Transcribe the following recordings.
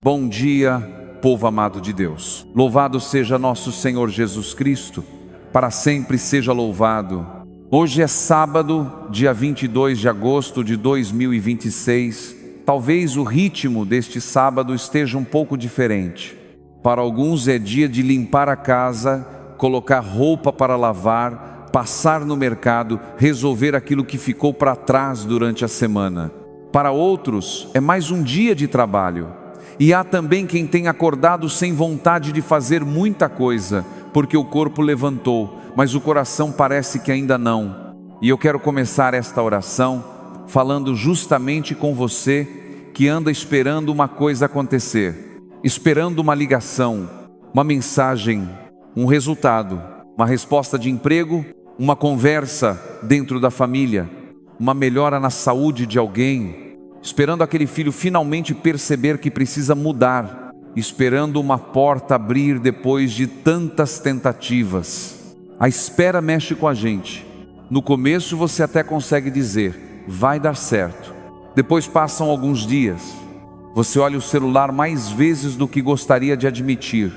Bom dia, povo amado de Deus. Louvado seja nosso Senhor Jesus Cristo, para sempre seja louvado. Hoje é sábado, dia 22 de agosto de 2026. Talvez o ritmo deste sábado esteja um pouco diferente. Para alguns é dia de limpar a casa, colocar roupa para lavar, passar no mercado, resolver aquilo que ficou para trás durante a semana. Para outros é mais um dia de trabalho. E há também quem tem acordado sem vontade de fazer muita coisa, porque o corpo levantou, mas o coração parece que ainda não. E eu quero começar esta oração falando justamente com você que anda esperando uma coisa acontecer, esperando uma ligação, uma mensagem, um resultado, uma resposta de emprego, uma conversa dentro da família, uma melhora na saúde de alguém, esperando aquele filho finalmente perceber que precisa mudar, esperando uma porta abrir depois de tantas tentativas. A espera mexe com a gente. No começo você até consegue dizer, vai dar certo. Depois passam alguns dias, você olha o celular mais vezes do que gostaria de admitir,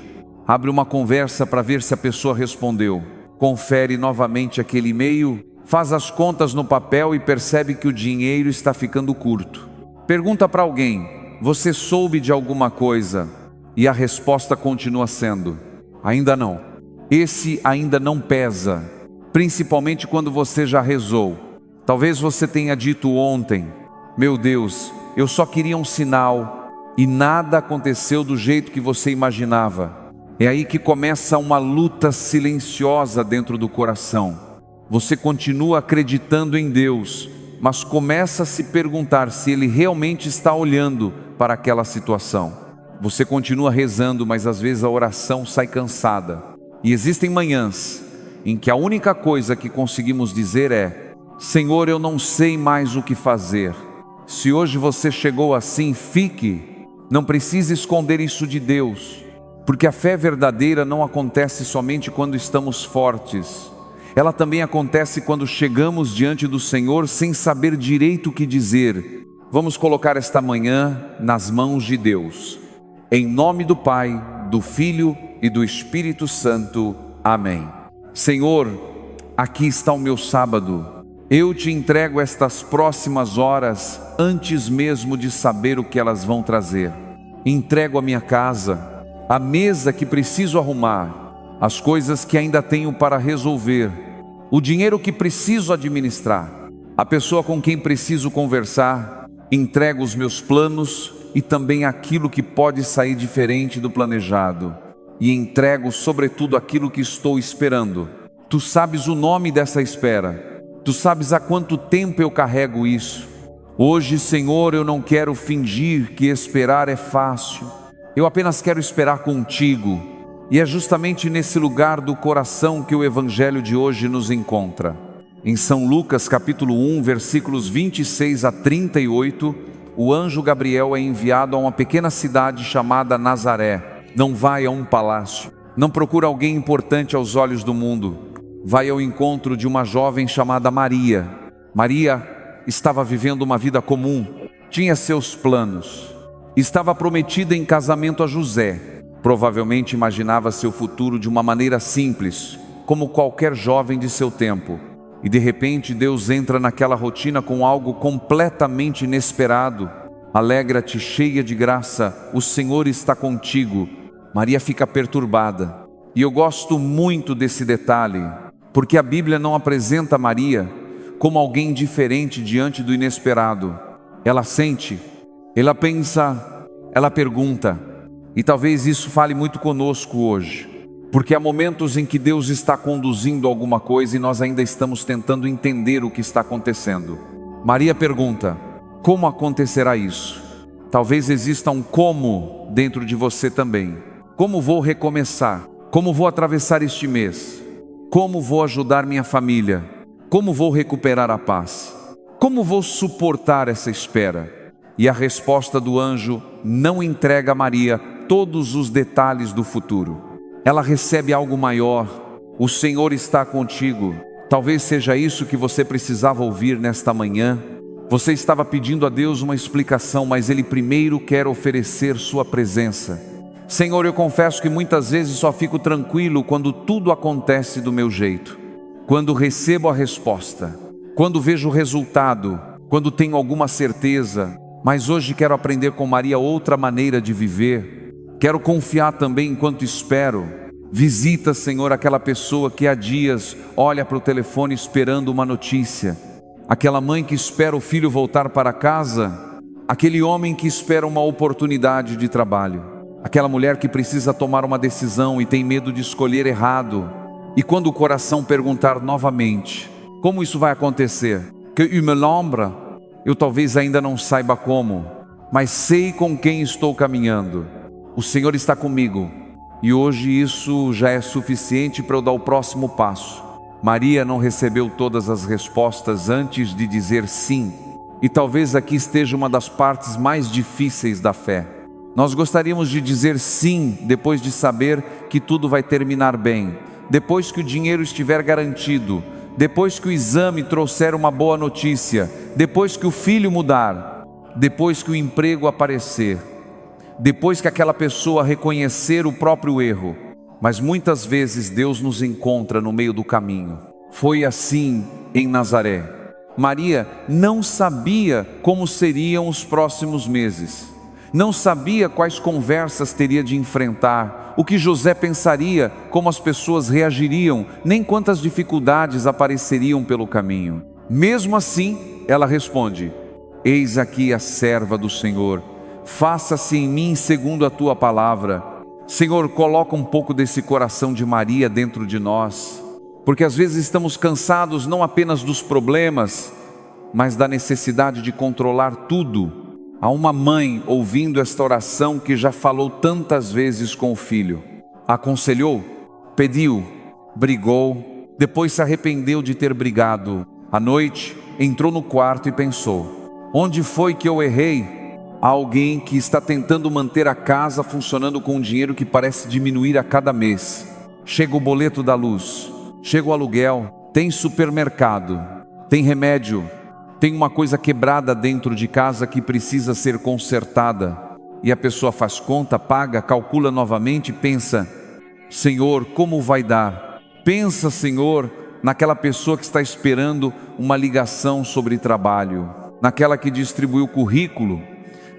abre uma conversa para ver se a pessoa respondeu, confere novamente aquele e-mail, faz as contas no papel e percebe que o dinheiro está ficando curto. Pergunta para alguém, você soube de alguma coisa? E a resposta continua sendo, ainda não. Esse ainda não pesa, principalmente quando você já rezou. Talvez você tenha dito ontem, meu Deus, eu só queria um sinal e nada aconteceu do jeito que você imaginava. É aí que começa uma luta silenciosa dentro do coração. Você continua acreditando em Deus, mas começa a se perguntar se Ele realmente está olhando para aquela situação. Você continua rezando, mas às vezes a oração sai cansada. E existem manhãs em que a única coisa que conseguimos dizer é, Senhor, eu não sei mais o que fazer. Se hoje você chegou assim, fique. Não precisa esconder isso de Deus, porque a fé verdadeira não acontece somente quando estamos fortes. Ela também acontece quando chegamos diante do Senhor sem saber direito o que dizer. Vamos colocar esta manhã nas mãos de Deus. Em nome do Pai, do Filho e do Espírito Santo. Amém. Senhor, aqui está o meu sábado. Eu te entrego estas próximas horas antes mesmo de saber o que elas vão trazer. Entrego a minha casa, a mesa que preciso arrumar, as coisas que ainda tenho para resolver, o dinheiro que preciso administrar, a pessoa com quem preciso conversar. Entrego os meus planos e também aquilo que pode sair diferente do planejado. E entrego sobretudo aquilo que estou esperando. Tu sabes o nome dessa espera. Tu sabes há quanto tempo eu carrego isso. Hoje, Senhor, eu não quero fingir que esperar é fácil. Eu apenas quero esperar contigo. E é justamente nesse lugar do coração que o Evangelho de hoje nos encontra. Em São Lucas capítulo 1, versículos 26 a 38, o anjo Gabriel é enviado a uma pequena cidade chamada Nazaré. Não vai a um palácio, não procura alguém importante aos olhos do mundo. Vai ao encontro de uma jovem chamada Maria. Maria estava vivendo uma vida comum, tinha seus planos. Estava prometida em casamento a José. Provavelmente imaginava seu futuro de uma maneira simples, como qualquer jovem de seu tempo. E de repente Deus entra naquela rotina com algo completamente inesperado. Alegra-te, cheia de graça, o Senhor está contigo. Maria fica perturbada. E eu gosto muito desse detalhe, porque a Bíblia não apresenta Maria como alguém diferente diante do inesperado. Ela sente, ela pensa, ela pergunta. E talvez isso fale muito conosco hoje, porque há momentos em que Deus está conduzindo alguma coisa e nós ainda estamos tentando entender o que está acontecendo. Maria pergunta, como acontecerá isso? Talvez exista um como dentro de você também. Como vou recomeçar? Como vou atravessar este mês? Como vou ajudar minha família? Como vou recuperar a paz? Como vou suportar essa espera? E a resposta do anjo não entrega a Maria todos os detalhes do futuro. Ela recebe algo maior. O Senhor está contigo. Talvez seja isso que você precisava ouvir nesta manhã. Você estava pedindo a Deus uma explicação, mas Ele primeiro quer oferecer sua presença. Senhor, eu confesso que muitas vezes só fico tranquilo quando tudo acontece do meu jeito, quando recebo a resposta, quando vejo o resultado, quando tenho alguma certeza. Mas hoje quero aprender com Maria outra maneira de viver. Quero confiar também enquanto espero. Visita, Senhor, aquela pessoa que há dias olha para o telefone esperando uma notícia, aquela mãe que espera o filho voltar para casa, aquele homem que espera uma oportunidade de trabalho, aquela mulher que precisa tomar uma decisão e tem medo de escolher errado. E quando o coração perguntar novamente, como isso vai acontecer? Que eu me lembra, eu talvez ainda não saiba como, mas sei com quem estou caminhando. O Senhor está comigo. E hoje isso já é suficiente para eu dar o próximo passo. Maria não recebeu todas as respostas antes de dizer sim. E talvez aqui esteja uma das partes mais difíceis da fé. Nós gostaríamos de dizer sim depois de saber que tudo vai terminar bem, depois que o dinheiro estiver garantido, depois que o exame trouxer uma boa notícia, depois que o filho mudar, depois que o emprego aparecer, depois que aquela pessoa reconhecer o próprio erro. Mas muitas vezes Deus nos encontra no meio do caminho. Foi assim em Nazaré. Maria não sabia como seriam os próximos meses, não sabia quais conversas teria de enfrentar, o que José pensaria, como as pessoas reagiriam, nem quantas dificuldades apareceriam pelo caminho. Mesmo assim, ela responde: eis aqui a serva do Senhor, faça-se em mim segundo a tua palavra. Senhor, coloca um pouco desse coração de Maria dentro de nós, porque às vezes estamos cansados não apenas dos problemas, mas da necessidade de controlar tudo. Há uma mãe ouvindo esta oração que já falou tantas vezes com o filho. Aconselhou, pediu, brigou, depois se arrependeu de ter brigado. À noite, entrou no quarto e pensou: onde foi que eu errei? Há alguém que está tentando manter a casa funcionando com um dinheiro que parece diminuir a cada mês. Chega o boleto da luz, chega o aluguel, tem supermercado, tem remédio, tem uma coisa quebrada dentro de casa que precisa ser consertada. E a pessoa faz conta, paga, calcula novamente e pensa: Senhor, como vai dar? Pensa, Senhor, naquela pessoa que está esperando uma ligação sobre trabalho, naquela que distribuiu currículo,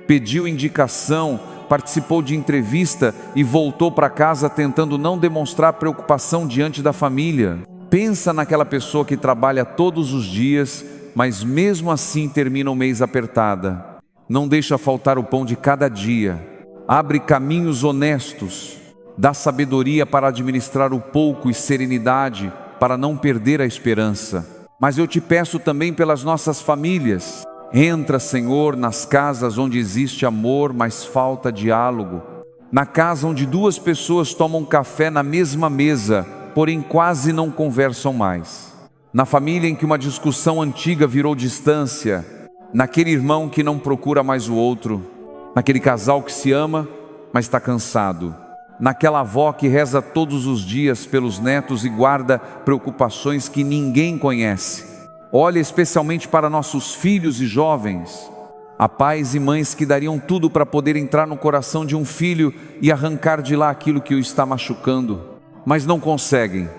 pediu indicação, participou de entrevista e voltou para casa tentando não demonstrar preocupação diante da família. Pensa naquela pessoa que trabalha todos os dias, mas mesmo assim termina o mês apertada. Não deixa faltar o pão de cada dia. Abre caminhos honestos. Dá sabedoria para administrar o pouco e serenidade para não perder a esperança. Mas eu te peço também pelas nossas famílias. Entra, Senhor, nas casas onde existe amor, mas falta diálogo. Na casa onde duas pessoas tomam café na mesma mesa, porém quase não conversam mais. Na família em que uma discussão antiga virou distância. Naquele irmão que não procura mais o outro. Naquele casal que se ama, mas está cansado. Naquela avó que reza todos os dias pelos netos e guarda preocupações que ninguém conhece. Olha especialmente para nossos filhos e jovens. Há pais e mães que dariam tudo para poder entrar no coração de um filho e arrancar de lá aquilo que o está machucando, mas não conseguem.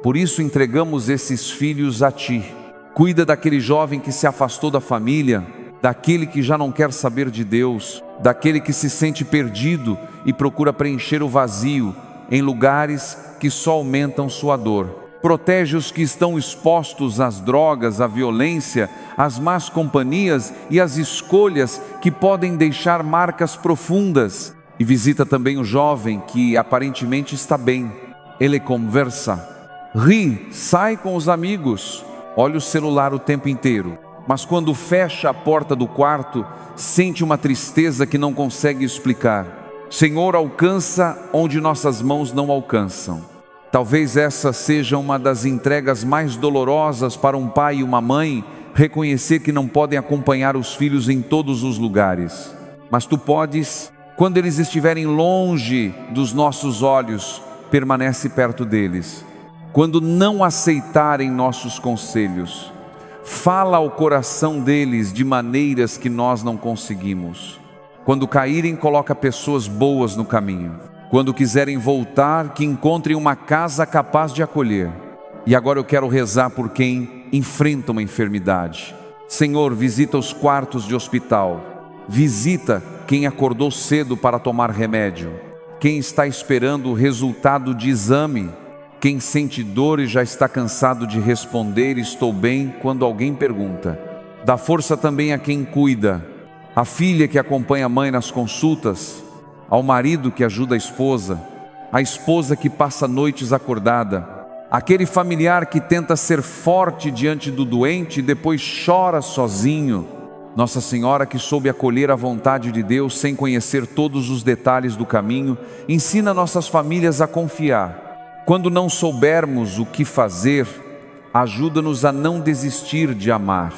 Por isso entregamos esses filhos a Ti. Cuida daquele jovem que se afastou da família, daquele que já não quer saber de Deus, daquele que se sente perdido e procura preencher o vazio em lugares que só aumentam sua dor. Protege os que estão expostos às drogas, à violência, às más companhias e às escolhas que podem deixar marcas profundas. E visita também o jovem que aparentemente está bem. Ele conversa, ri, sai com os amigos, olha o celular o tempo inteiro. Mas quando fecha a porta do quarto, sente uma tristeza que não consegue explicar. Senhor, alcança onde nossas mãos não alcançam. Talvez essa seja uma das entregas mais dolorosas para um pai e uma mãe, reconhecer que não podem acompanhar os filhos em todos os lugares. Mas Tu podes, quando eles estiverem longe dos nossos olhos, permanece perto deles. Quando não aceitarem nossos conselhos, Fala ao coração deles de maneiras que nós não conseguimos. Quando caírem, coloca pessoas boas no caminho. Quando quiserem voltar, que encontrem uma casa capaz de acolher. E agora eu quero rezar por quem enfrenta uma enfermidade. Senhor, visita os quartos de hospital. Visita quem acordou cedo para tomar remédio. Quem está esperando o resultado de exame. Quem sente dor e já está cansado de responder estou bem quando alguém pergunta. Dá força também a quem cuida. A filha que acompanha a mãe nas consultas. Ao marido que ajuda a esposa que passa noites acordada. Aquele familiar que tenta ser forte diante do doente e depois chora sozinho. Nossa Senhora, que soube acolher a vontade de Deus sem conhecer todos os detalhes do caminho, ensina nossas famílias a confiar. Quando não soubermos o que fazer, ajuda-nos a não desistir de amar.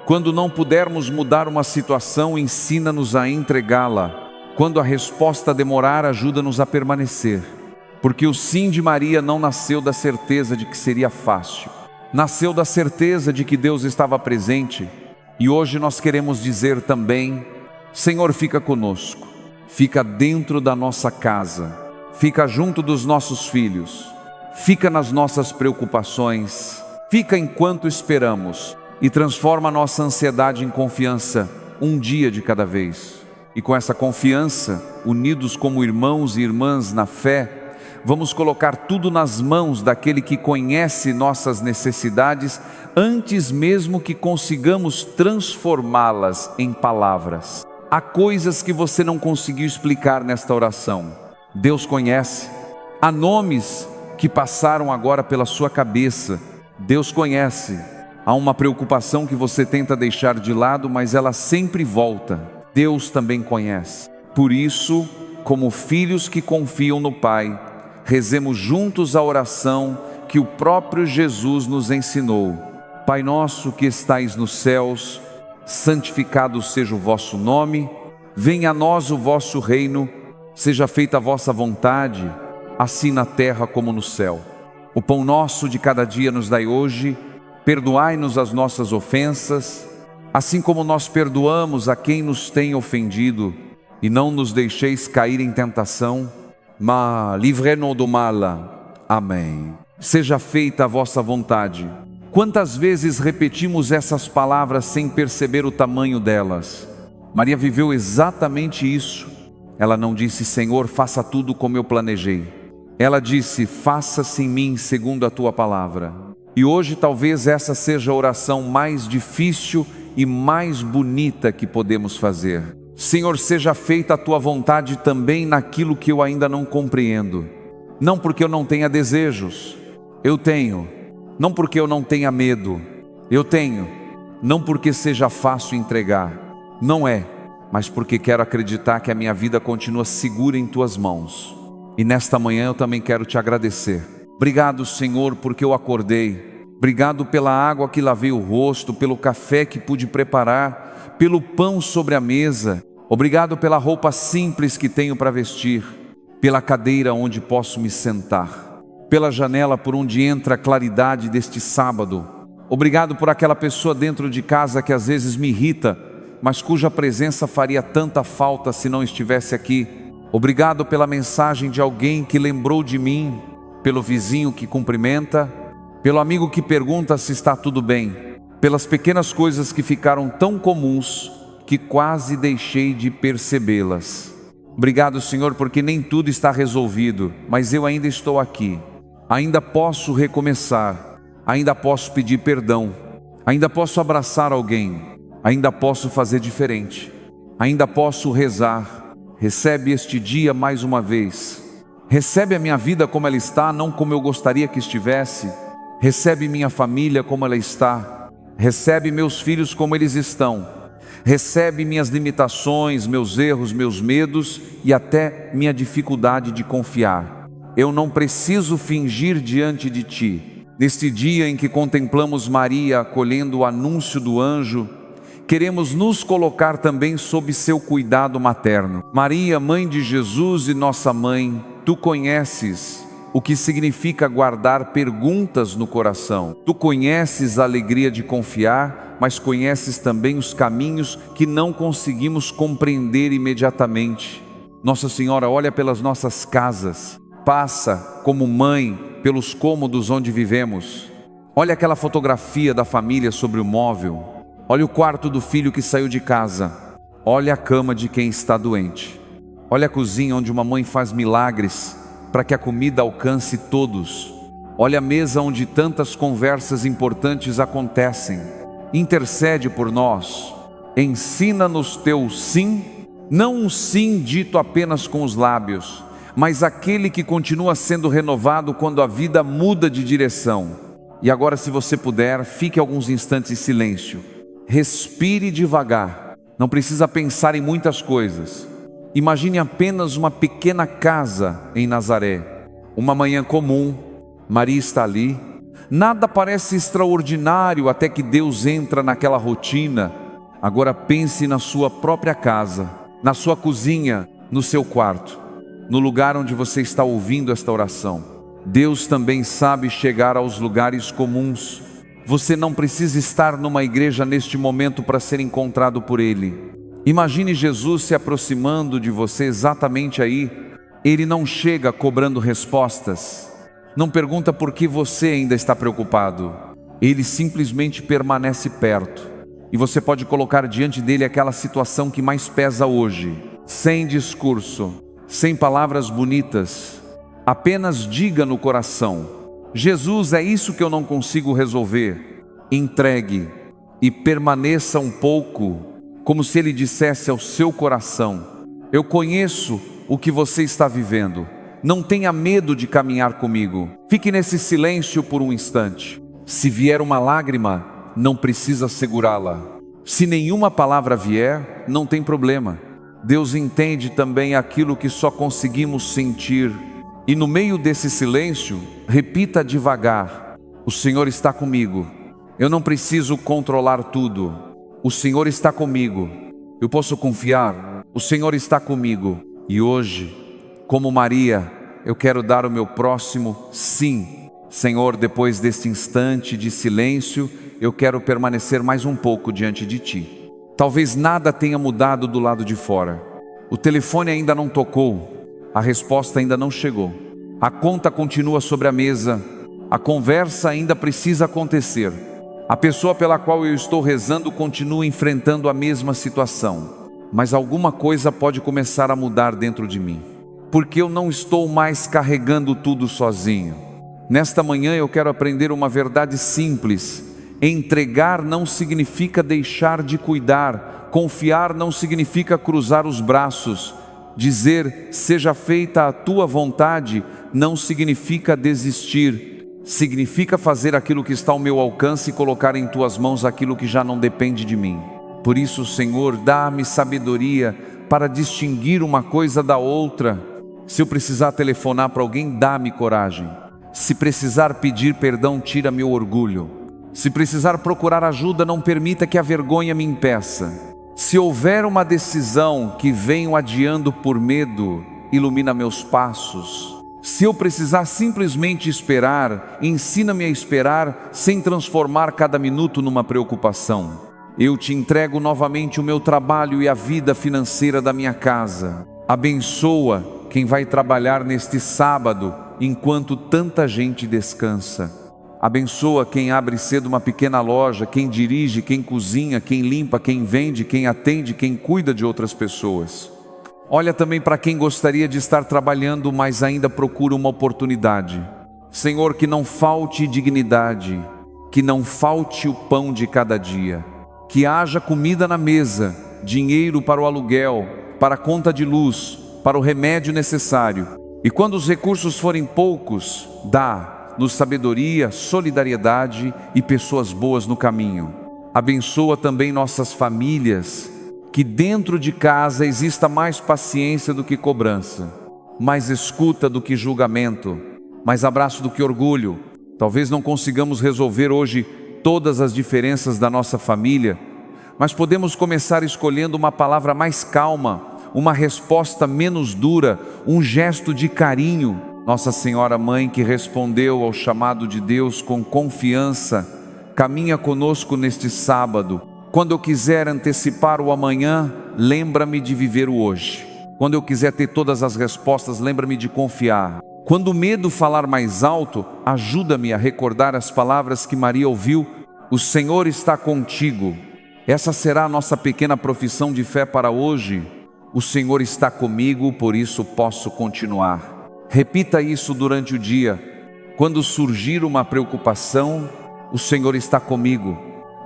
Quando não pudermos mudar uma situação, ensina-nos a entregá-la. Quando a resposta demorar, ajuda-nos a permanecer. Porque o sim de Maria não nasceu da certeza de que seria fácil. Nasceu da certeza de que Deus estava presente. E hoje nós queremos dizer também: Senhor, fica conosco. Fica dentro da nossa casa. Fica junto dos nossos filhos. Fica nas nossas preocupações. Fica enquanto esperamos. E transforma a nossa ansiedade em confiança, um dia de cada vez. E com essa confiança, unidos como irmãos e irmãs na fé, vamos colocar tudo nas mãos daquele que conhece nossas necessidades, antes mesmo que consigamos transformá-las em palavras. Há coisas que você não conseguiu explicar nesta oração. Deus conhece. Há nomes que passaram agora pela sua cabeça. Deus conhece. Há uma preocupação que você tenta deixar de lado, mas ela sempre volta. Deus também conhece. Por isso, como filhos que confiam no Pai, rezemos juntos a oração que o próprio Jesus nos ensinou. Pai nosso que estais nos céus, santificado seja o vosso nome. Venha a nós o vosso reino. Seja feita a vossa vontade, assim na terra como no céu. O pão nosso de cada dia nos dai hoje. Perdoai-nos as nossas ofensas, assim como nós perdoamos a quem nos tem ofendido. E não nos deixeis cair em tentação, mas livrai-nos do mal. Amém. Seja feita a vossa vontade. Quantas vezes repetimos essas palavras sem perceber o tamanho delas? Maria viveu exatamente isso. Ela não disse: Senhor, faça tudo como eu planejei. Ela disse: faça-se em mim segundo a tua palavra. E hoje talvez essa seja a oração mais difícil e mais bonita que podemos fazer. Senhor, seja feita a tua vontade também naquilo que eu ainda não compreendo. Não porque eu não tenha desejos, eu tenho. Não porque eu não tenha medo, eu tenho. Não porque seja fácil entregar, não é. Mas porque quero acreditar que a minha vida continua segura em tuas mãos. E nesta manhã eu também quero te agradecer. Obrigado, Senhor, porque eu acordei. Obrigado pela água que lavei o rosto, pelo café que pude preparar, pelo pão sobre a mesa. Obrigado pela roupa simples que tenho para vestir, pela cadeira onde posso me sentar, pela janela por onde entra a claridade deste sábado. Obrigado por aquela pessoa dentro de casa que às vezes me irrita, mas cuja presença faria tanta falta se não estivesse aqui. Obrigado pela mensagem de alguém que lembrou de mim, pelo vizinho que cumprimenta, pelo amigo que pergunta se está tudo bem, pelas pequenas coisas que ficaram tão comuns que quase deixei de percebê-las. Obrigado, Senhor, porque nem tudo está resolvido, mas eu ainda estou aqui. Ainda posso recomeçar, ainda posso pedir perdão, ainda posso abraçar alguém. Ainda posso fazer diferente, ainda posso rezar. Recebe este dia mais uma vez. Recebe a minha vida como ela está, não como eu gostaria que estivesse. Recebe minha família como ela está. Recebe meus filhos como eles estão. Recebe minhas limitações, meus erros, meus medos e até minha dificuldade de confiar. Eu não preciso fingir diante de ti. Neste dia em que contemplamos Maria acolhendo o anúncio do anjo, queremos nos colocar também sob seu cuidado materno. Maria, mãe de Jesus e nossa mãe, tu conheces o que significa guardar perguntas no coração. Tu conheces a alegria de confiar, mas conheces também os caminhos que não conseguimos compreender imediatamente. Nossa Senhora olha pelas nossas casas, passa como mãe pelos cômodos onde vivemos. Olha aquela fotografia da família sobre o móvel. Olha o quarto do filho que saiu de casa. Olha a cama de quem está doente. Olha a cozinha onde uma mãe faz milagres para que a comida alcance todos. Olha a mesa onde tantas conversas importantes acontecem. Intercede por nós. Ensina-nos teu sim, não um sim dito apenas com os lábios, mas aquele que continua sendo renovado quando a vida muda de direção. E agora, se você puder, fique alguns instantes em silêncio. Respire devagar. Não precisa pensar em muitas coisas. Imagine apenas uma pequena casa em Nazaré. Uma manhã comum, Maria está ali. Nada parece extraordinário até que Deus entra naquela rotina. Agora pense na sua própria casa, na sua cozinha, no seu quarto, no lugar onde você está ouvindo esta oração. Deus também sabe chegar aos lugares comuns. Você não precisa estar numa igreja neste momento para ser encontrado por Ele. Imagine Jesus se aproximando de você exatamente aí. Ele não chega cobrando respostas. Não pergunta por que você ainda está preocupado. Ele simplesmente permanece perto. E você pode colocar diante dele aquela situação que mais pesa hoje. Sem discurso, sem palavras bonitas. Apenas diga no coração: Jesus, é isso que eu não consigo resolver. Entregue e permaneça um pouco, como se Ele dissesse ao seu coração: eu conheço o que você está vivendo. Não tenha medo de caminhar comigo. Fique nesse silêncio por um instante. Se vier uma lágrima, não precisa segurá-la. Se nenhuma palavra vier, não tem problema. Deus entende também aquilo que só conseguimos sentir. E no meio desse silêncio, repita devagar: o Senhor está comigo. Eu não preciso controlar tudo. O Senhor está comigo. Eu posso confiar. O Senhor está comigo. E hoje, como Maria, eu quero dar o meu próximo sim. Senhor, depois deste instante de silêncio, eu quero permanecer mais um pouco diante de Ti. Talvez nada tenha mudado do lado de fora. O telefone ainda não tocou. A resposta ainda não chegou. A conta continua sobre a mesa. A conversa ainda precisa acontecer. A pessoa pela qual eu estou rezando continua enfrentando a mesma situação. Mas alguma coisa pode começar a mudar dentro de mim. Porque eu não estou mais carregando tudo sozinho. Nesta manhã eu quero aprender uma verdade simples. Entregar não significa deixar de cuidar. Confiar não significa cruzar os braços. Dizer, seja feita a tua vontade, não significa desistir. Significa fazer aquilo que está ao meu alcance e colocar em tuas mãos aquilo que já não depende de mim. Por isso, Senhor, dá-me sabedoria para distinguir uma coisa da outra. Se eu precisar telefonar para alguém, dá-me coragem. Se precisar pedir perdão, tira meu orgulho. Se precisar procurar ajuda, não permita que a vergonha me impeça. Se houver uma decisão que venho adiando por medo, ilumina meus passos. Se eu precisar simplesmente esperar, ensina-me a esperar sem transformar cada minuto numa preocupação. Eu te entrego novamente o meu trabalho e a vida financeira da minha casa. Abençoa quem vai trabalhar neste sábado, enquanto tanta gente descansa. Abençoa quem abre cedo uma pequena loja, quem dirige, quem cozinha, quem limpa, quem vende, quem atende, quem cuida de outras pessoas. Olha também para quem gostaria de estar trabalhando, mas ainda procura uma oportunidade. Senhor, que não falte dignidade, que não falte o pão de cada dia, que haja comida na mesa, dinheiro para o aluguel, para a conta de luz, para o remédio necessário. E quando os recursos forem poucos, dá-nos sabedoria, solidariedade e pessoas boas no caminho. Abençoa também nossas famílias, que dentro de casa exista mais paciência do que cobrança, mais escuta do que julgamento, mais abraço do que orgulho. Talvez não consigamos resolver hoje todas as diferenças da nossa família, mas podemos começar escolhendo uma palavra mais calma, uma resposta menos dura, um gesto de carinho. Nossa Senhora Mãe, que respondeu ao chamado de Deus com confiança, caminha conosco neste sábado. Quando eu quiser antecipar o amanhã, lembra-me de viver o hoje. Quando eu quiser ter todas as respostas, lembra-me de confiar. Quando o medo falar mais alto, ajuda-me a recordar as palavras que Maria ouviu: o Senhor está contigo. Essa será a nossa pequena profissão de fé para hoje. O Senhor está comigo, por isso posso continuar. Repita isso durante o dia. Quando surgir uma preocupação, o Senhor está comigo.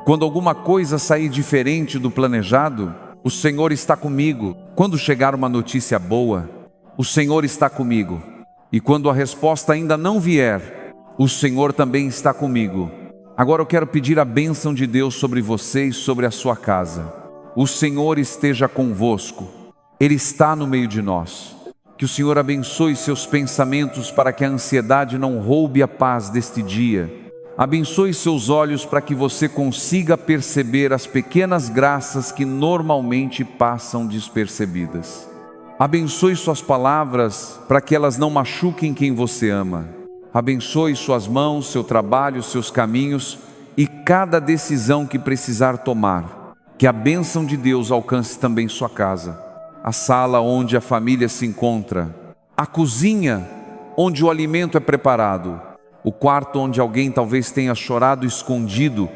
Quando alguma coisa sair diferente do planejado, o Senhor está comigo. Quando chegar uma notícia boa, o Senhor está comigo. E quando a resposta ainda não vier, o Senhor também está comigo. Agora eu quero pedir a bênção de Deus sobre você e sobre a sua casa. O Senhor esteja convosco. Ele está no meio de nós. Que o Senhor abençoe seus pensamentos para que a ansiedade não roube a paz deste dia. Abençoe seus olhos para que você consiga perceber as pequenas graças que normalmente passam despercebidas. Abençoe suas palavras para que elas não machuquem quem você ama. Abençoe suas mãos, seu trabalho, seus caminhos e cada decisão que precisar tomar. Que a bênção de Deus alcance também sua casa, a sala onde a família se encontra, a cozinha onde o alimento é preparado, o quarto onde alguém talvez tenha chorado escondido,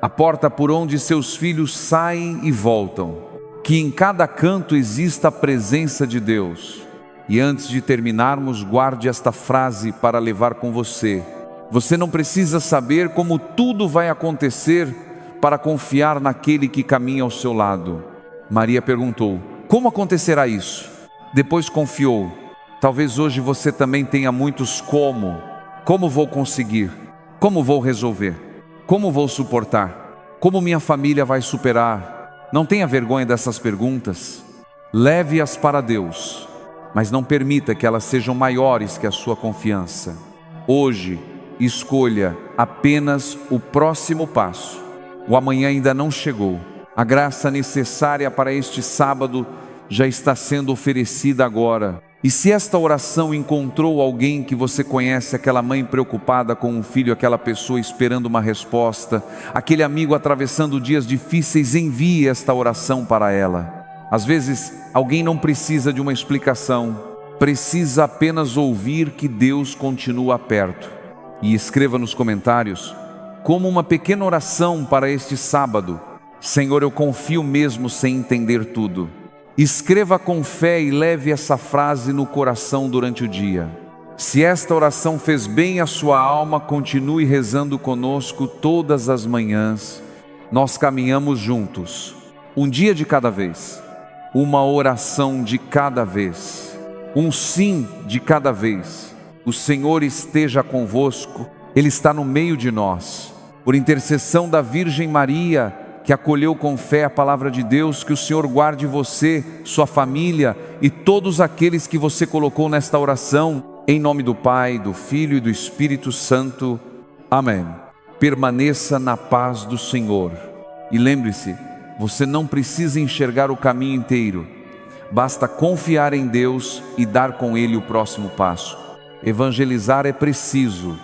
a porta por onde seus filhos saem e voltam. Que em cada canto exista a presença de Deus. E antes de terminarmos, guarde esta frase para levar com você. Você não precisa saber como tudo vai acontecer para confiar naquele que caminha ao seu lado. Maria perguntou: como acontecerá isso? Depois confiou. Talvez hoje você também tenha muitos como. Como vou conseguir? Como vou resolver? Como vou suportar? Como minha família vai superar? Não tenha vergonha dessas perguntas. Leve-as para Deus, mas não permita que elas sejam maiores que a sua confiança. Hoje, escolha apenas o próximo passo. O amanhã ainda não chegou. A graça necessária para este sábado já está sendo oferecida agora. E se esta oração encontrou alguém que você conhece, aquela mãe preocupada com um filho, aquela pessoa esperando uma resposta, aquele amigo atravessando dias difíceis, envie esta oração para ela. Às vezes, alguém não precisa de uma explicação, precisa apenas ouvir que Deus continua perto. E escreva nos comentários, como uma pequena oração para este sábado: Senhor, eu confio mesmo sem entender tudo. Escreva com fé e leve essa frase no coração durante o dia. Se esta oração fez bem à sua alma, continue rezando conosco todas as manhãs. Nós caminhamos juntos, um dia de cada vez, uma oração de cada vez, um sim de cada vez. O Senhor esteja convosco, Ele está no meio de nós. Por intercessão da Virgem Maria, que acolheu com fé a palavra de Deus, que o Senhor guarde você, sua família e todos aqueles que você colocou nesta oração, em nome do Pai, do Filho e do Espírito Santo. Amém. Permaneça na paz do Senhor. E lembre-se, você não precisa enxergar o caminho inteiro, basta confiar em Deus e dar com Ele o próximo passo. Evangelizar é preciso,